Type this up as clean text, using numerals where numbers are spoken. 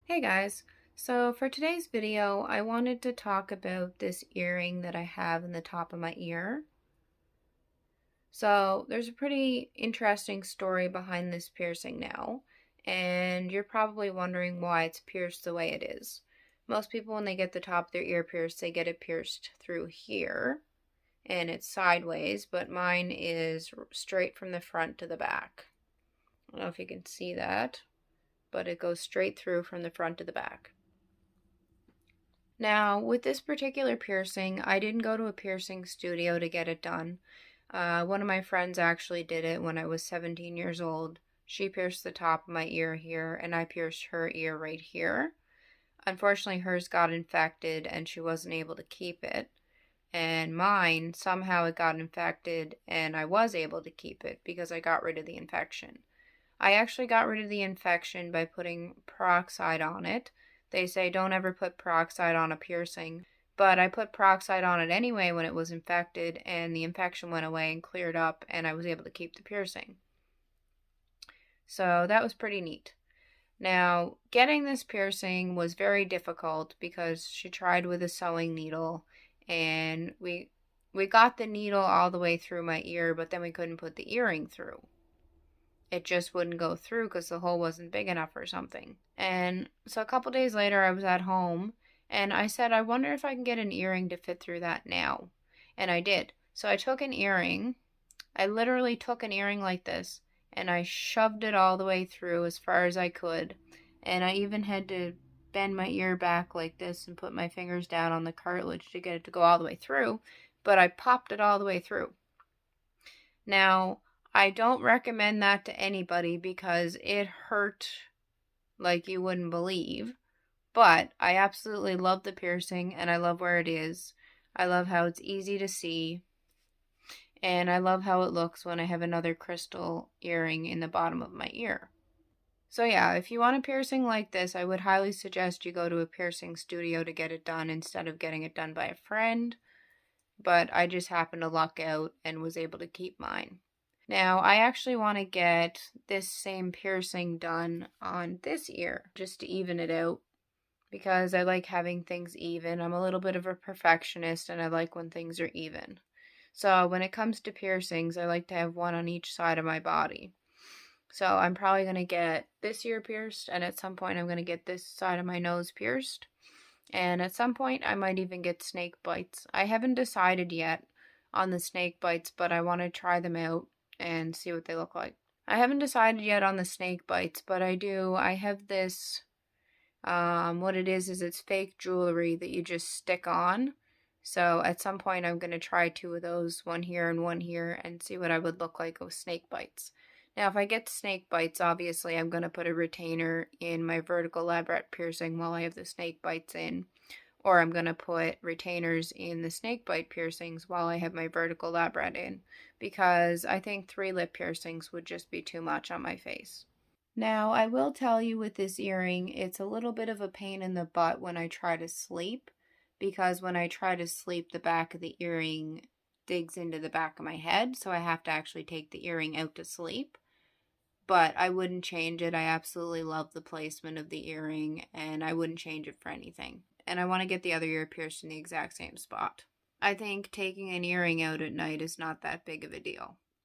Hey guys, so for today's video, I wanted to talk about this earring that I have in the top of my ear. So there's a pretty interesting story behind this piercing now, and you're probably wondering why it's pierced the way it is. Most people, when they get the top of their ear pierced, they get it pierced through here, and it's sideways, but mine is straight from the front to the back. I don't know if you can see that, but it goes straight through from the front to the back. Now, with this particular piercing, I didn't go to a piercing studio to get it done. One of my friends actually did it when I was 17 years old. She pierced the top of my ear here, and I pierced her ear right here. Unfortunately, hers got infected, and she wasn't able to keep it. And mine, somehow it got infected, and I was able to keep it because I got rid of the infection. I actually got rid of the infection by putting peroxide on it. They say don't ever put peroxide on a piercing, but I put peroxide on it anyway when it was infected, and the infection went away and cleared up, and I was able to keep the piercing. So that was pretty neat. Now, getting this piercing was very difficult because she tried with a sewing needle, and we got the needle all the way through my ear, but then we couldn't put the earring through. It just wouldn't go through because the hole wasn't big enough or something. And so a couple days later, I was at home and I said, I wonder if I can get an earring to fit through that now. And I did. So I took an earring. I literally took an earring like this and I shoved it all the way through as far as I could. And I even had to bend my ear back like this and put my fingers down on the cartilage to get it to go all the way through. But I popped it all the way through. Now, I don't recommend that to anybody because it hurt like you wouldn't believe. But I absolutely love the piercing and I love where it is. I love how it's easy to see. And I love how it looks when I have another crystal earring in the bottom of my ear. So yeah, if you want a piercing like this, I would highly suggest you go to a piercing studio to get it done instead of getting it done by a friend. But I just happened to luck out and was able to keep mine. Now, I actually want to get this same piercing done on this ear, just to even it out, because I like having things even. I'm a little bit of a perfectionist, and I like when things are even. So when it comes to piercings, I like to have one on each side of my body. So I'm probably going to get this ear pierced, and at some point I'm going to get this side of my nose pierced. And at some point I might even get snake bites. I haven't decided yet on the snake bites, but I want to try them out and see what they look like. I haven't decided yet on the snake bites, but I have this, what it is it's fake jewelry that you just stick on. So at some point I'm going to try two of those, one here and one here, and see what I would look like with snake bites. Now, if I get snake bites, obviously I'm going to put a retainer in my vertical labret piercing while I have the snake bites in. Or I'm going to put retainers in the snake bite piercings while I have my vertical labret in, because I think 3 lip piercings would just be too much on my face. Now, I will tell you with this earring, it's a little bit of a pain in the butt when I try to sleep, because when I try to sleep, the back of the earring digs into the back of my head, so I have to actually take the earring out to sleep. But I wouldn't change it. I absolutely love the placement of the earring, and I wouldn't change it for anything. And I want to get the other ear pierced in the exact same spot. I think taking an earring out at night is not that big of a deal.